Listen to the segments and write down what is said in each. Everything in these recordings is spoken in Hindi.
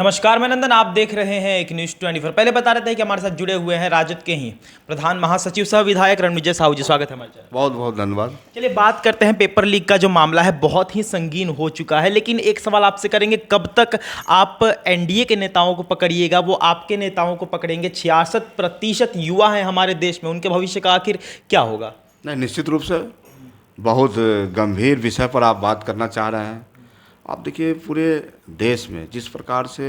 नमस्कार, मैं नंदन। आप देख रहे हैं एक न्यूज़ 24। पहले बता रहे थे कि हमारे साथ जुड़े हुए हैं राजद के ही प्रधान महासचिव सह विधायक रणविजय साहू जी। स्वागत है हमारे चैनल। बहुत बहुत धन्यवाद। चलिए बात करते हैं। पेपर लीक का जो मामला है बहुत ही संगीन हो चुका है, लेकिन एक सवाल आपसे करेंगे, कब तक आप एनडीए के नेताओं को पकड़िएगा, वो आपके नेताओं को पकड़ेंगे? 66% युवा हैं हमारे देश में, उनके भविष्य का आखिर क्या होगा? नहीं, निश्चित रूप से बहुत गंभीर विषय पर आप बात करना चाह रहे हैं। आप देखिए, पूरे देश में जिस प्रकार से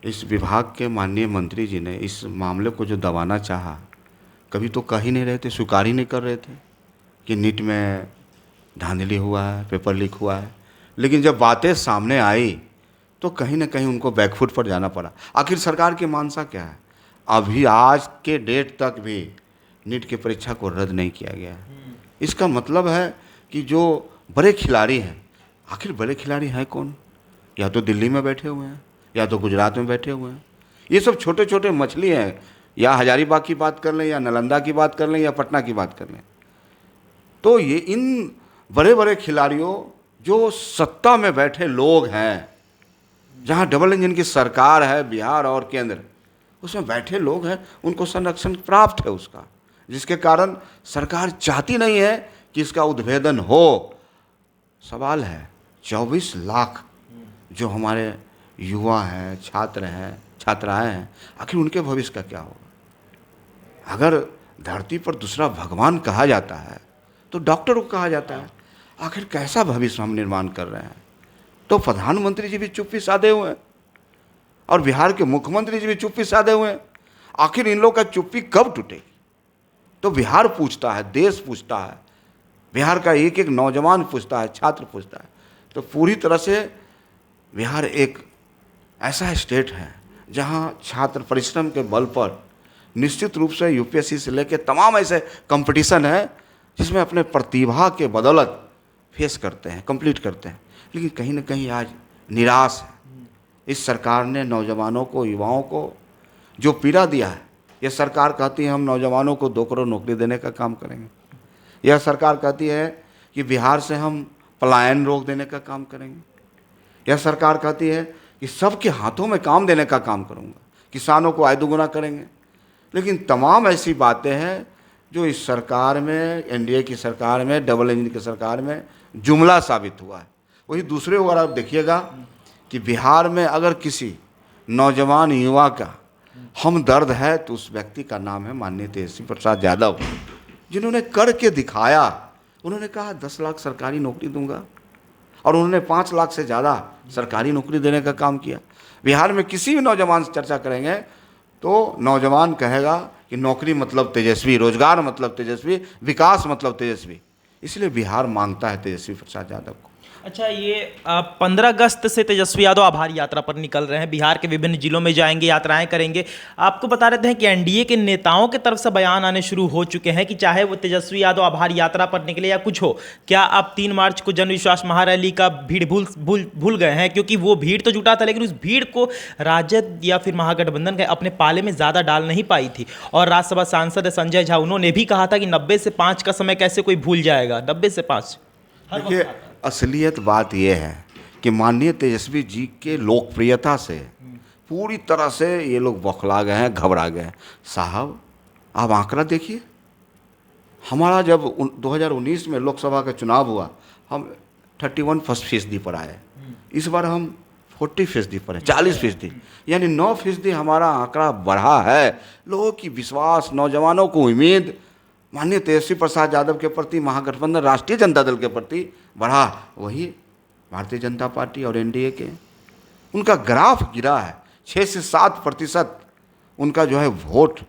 इस विभाग के माननीय मंत्री जी ने इस मामले को जो दबाना चाहा, कभी तो कह ही नहीं रहे थे, स्वीकार ही नहीं कर रहे थे कि नीट में धांधली हुआ है, पेपर लीक हुआ है। लेकिन जब बातें सामने आई तो कहीं ना कहीं उनको बैकफुट पर जाना पड़ा। आखिर सरकार की मानसा क्या है? अभी आज के डेट तक भी नीट की परीक्षा को रद्द नहीं किया गया है। इसका मतलब है कि जो बड़े खिलाड़ी हैं, आखिर बड़े खिलाड़ी हैं कौन? या तो दिल्ली में बैठे हुए हैं, या तो गुजरात में बैठे हुए हैं। ये सब छोटे छोटे मछली हैं। या हजारीबाग की बात कर लें, या नालंदा की बात कर लें, या पटना की बात कर लें, तो ये इन बड़े बड़े खिलाड़ियों जो सत्ता में बैठे लोग हैं, जहाँ डबल इंजन की सरकार है, बिहार और केंद्र, उसमें बैठे लोग हैं, उनको संरक्षण प्राप्त है उसका, जिसके कारण सरकार चाहती नहीं है कि इसका उद्भेदन हो। सवाल है 24 लाख जो हमारे युवा हैं, छात्र हैं, छात्राएं हैं, आखिर उनके भविष्य का क्या होगा? अगर धरती पर दूसरा भगवान कहा जाता है तो डॉक्टर को कहा जाता है। आखिर कैसा भविष्य हम निर्माण कर रहे हैं? तो प्रधानमंत्री जी भी चुप्पी साधे हुए हैं और बिहार के मुख्यमंत्री जी भी चुप्पी साधे हुए हैं। आखिर इन लोग का चुप्पी कब टूटेगी? तो बिहार पूछता है, देश पूछता है, बिहार का एक एक नौजवान पूछता है, छात्र पूछता है। तो पूरी तरह से बिहार एक ऐसा स्टेट है जहां छात्र परिश्रम के बल पर निश्चित रूप से यूपीएससी से लेकर तमाम ऐसे कंपटीशन है जिसमें अपने प्रतिभा के बदौलत फेस करते हैं, कंप्लीट करते हैं। लेकिन कहीं ना कहीं आज निराश है। इस सरकार ने नौजवानों को, युवाओं को जो पीड़ा दिया है, यह सरकार कहती है हम नौजवानों को 2 करोड़ नौकरी देने का काम करेंगे। यह सरकार कहती है कि बिहार से हम पलायन रोक देने का काम करेंगे। यह सरकार कहती है कि सबके हाथों में काम देने का काम करूंगा, किसानों को आय दोगुना करेंगे। लेकिन तमाम ऐसी बातें हैं जो इस सरकार में, एनडीए की सरकार में, डबल इंजन की सरकार में जुमला साबित हुआ है। वही दूसरे ओर आप देखिएगा कि बिहार में अगर किसी नौजवान युवा का हमदर्द है तो उस व्यक्ति का नाम है माननीय तेजस्वी प्रसाद यादव, जिन्होंने करके दिखाया। उन्होंने कहा 10 लाख सरकारी नौकरी दूंगा और उन्होंने 5 लाख से ज़्यादा सरकारी नौकरी देने का काम किया। बिहार में किसी भी नौजवान से चर्चा करेंगे तो नौजवान कहेगा कि नौकरी मतलब तेजस्वी, रोजगार मतलब तेजस्वी, विकास मतलब तेजस्वी। इसलिए बिहार मांगता है तेजस्वी प्रसाद यादव को। अच्छा, ये 15 अगस्त से तेजस्वी यादव आभार यात्रा पर निकल रहे हैं, बिहार के विभिन्न जिलों में जाएंगे, यात्राएं करेंगे। आपको बता रहे थे कि एनडीए के नेताओं की तरफ से बयान आने शुरू हो चुके हैं कि चाहे वो तेजस्वी यादव आभार यात्रा पर निकले या कुछ हो, क्या आप 3 मार्च को जन विश्वास महारैली का भीड़ भूल गए हैं? क्योंकि वो भीड़ तो जुटा था, लेकिन उस भीड़ को राजद या फिर महागठबंधन के अपने पाले में ज़्यादा डाल नहीं पाई थी। और राज्यसभा सांसद संजय झा, उन्होंने भी कहा था कि 90 से 5 का समय कैसे कोई भूल जाएगा। 90 से 5 देखिए, असलियत बात यह है कि माननीय तेजस्वी जी के लोकप्रियता से पूरी तरह से ये लोग बौखला गए हैं, घबरा गए हैं। साहब, आप आंकड़ा देखिए। हमारा जब 2019 में लोकसभा का चुनाव हुआ, हम 31% पर आए। इस बार हम 40% पर है, 40%, यानी 9% हमारा आंकड़ा बढ़ा है। लोगों की विश्वास, नौजवानों को उम्मीद माननीय तेजस्वी प्रसाद यादव के प्रति, महागठबंधन राष्ट्रीय जनता दल के प्रति बढ़ा। वही भारतीय जनता पार्टी और एनडीए के, उनका ग्राफ गिरा है। 6 से 7% उनका जो है वोट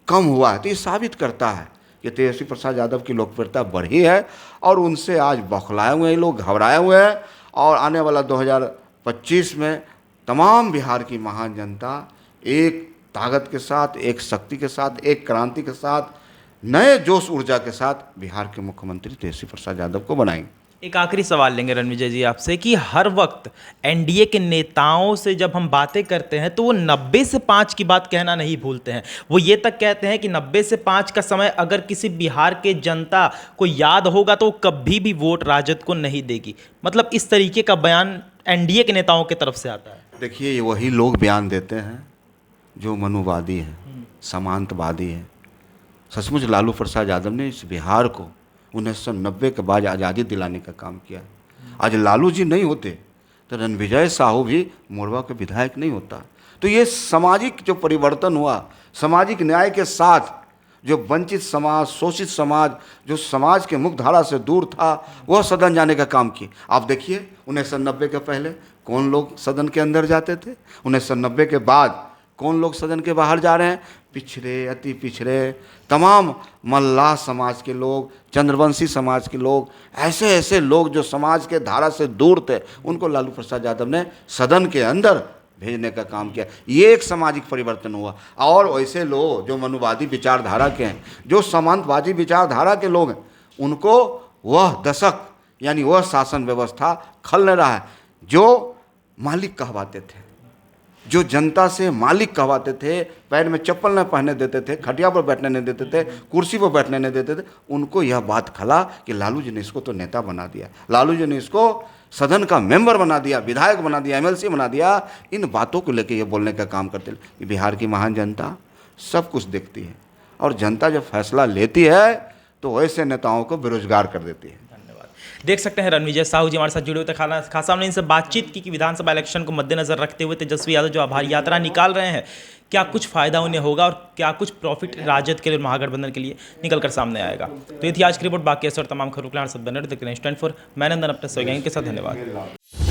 कम हुआ है। तो ये साबित करता है कि तेजस्वी प्रसाद यादव की लोकप्रियता बढ़ी है और उनसे आज बौखलाए हुए हैं लोग, घबराए हुए हैं। और आने वाला 2025 में तमाम बिहार की महान जनता एक ताकत के साथ, एक शक्ति के साथ, एक क्रांति के साथ, नए जोश ऊर्जा के साथ बिहार के मुख्यमंत्री तेजस्वी प्रसाद यादव को बनाएंगे। एक आखिरी सवाल लेंगे रणविजय जी आपसे कि हर वक्त एनडीए के नेताओं से जब हम बातें करते हैं तो वो 90 से 5 की बात कहना नहीं भूलते हैं। वो ये तक कहते हैं कि 90 से 5 का समय अगर किसी बिहार के जनता को याद होगा तो कभी भी वोट राजद को नहीं देगी। मतलब इस तरीके का बयान एनडीए के नेताओं की तरफ से आता है। देखिए, ये वही लोग बयान देते हैं जो मनुवादी हैं, समांतवादी हैं। सचमुच लालू प्रसाद यादव ने इस बिहार को 1990 के बाद आज़ादी दिलाने का काम किया। आज लालू जी नहीं होते तो रणविजय साहू भी मोरवा के विधायक नहीं होता। तो ये सामाजिक जो परिवर्तन हुआ, सामाजिक न्याय के साथ जो वंचित समाज, शोषित समाज, जो समाज के मुख्य धारा से दूर था, वह सदन जाने का काम किए। आप देखिए 1990 के पहले कौन लोग सदन के अंदर जाते थे, 1990 के बाद कौन लोग सदन के बाहर जा रहे हैं। पिछड़े, अति पिछड़े, तमाम मल्लाह समाज के लोग, चंद्रवंशी समाज के लोग, ऐसे ऐसे लोग जो समाज के धारा से दूर थे, उनको लालू प्रसाद यादव ने सदन के अंदर भेजने का काम किया। ये एक सामाजिक परिवर्तन हुआ। और वैसे लोग जो मनुवादी विचारधारा के हैं, जो सामंतवादी विचारधारा के लोग हैं, उनको वह दशक यानी वह शासन व्यवस्था खल नहीं रहा है जो मालिक कहवाते थे, जो जनता से मालिक कहवाते थे, पैर में चप्पल न पहनने देते थे, खटिया पर बैठने नहीं देते थे, कुर्सी पर बैठने नहीं देते थे। उनको यह बात खला कि लालू जी ने इसको तो नेता बना दिया, लालू जी ने इसको सदन का मेंबर बना दिया, विधायक बना दिया, एमएलसी बना दिया। इन बातों को लेकर ये बोलने का काम करते हैं कि बिहार की महान जनता सब कुछ देखती है और जनता जब फैसला लेती है तो वैसे नेताओं को बेरोजगार कर देती है। देख सकते हैं रणविजय साहू जी हमारे साथ जुड़े हुए थे। खासा हमने इनसे बातचीत की कि विधानसभा इलेक्शन को मद्देनजर रखते हुए तेजस्वी यादव जो आभार यात्रा निकाल रहे हैं, क्या कुछ फायदा उन्हें होगा और क्या कुछ प्रॉफिट राजद के लिए, महागठबंधन के लिए निकल कर सामने आएगा। तो ये थी आज की रिपोर्ट। बाकी ऐसे और तमाम खबरों के लिए बने रहते हैं स्टैंड फॉर। मैं नंदन अपने सहयोगी के साथ। धन्यवाद।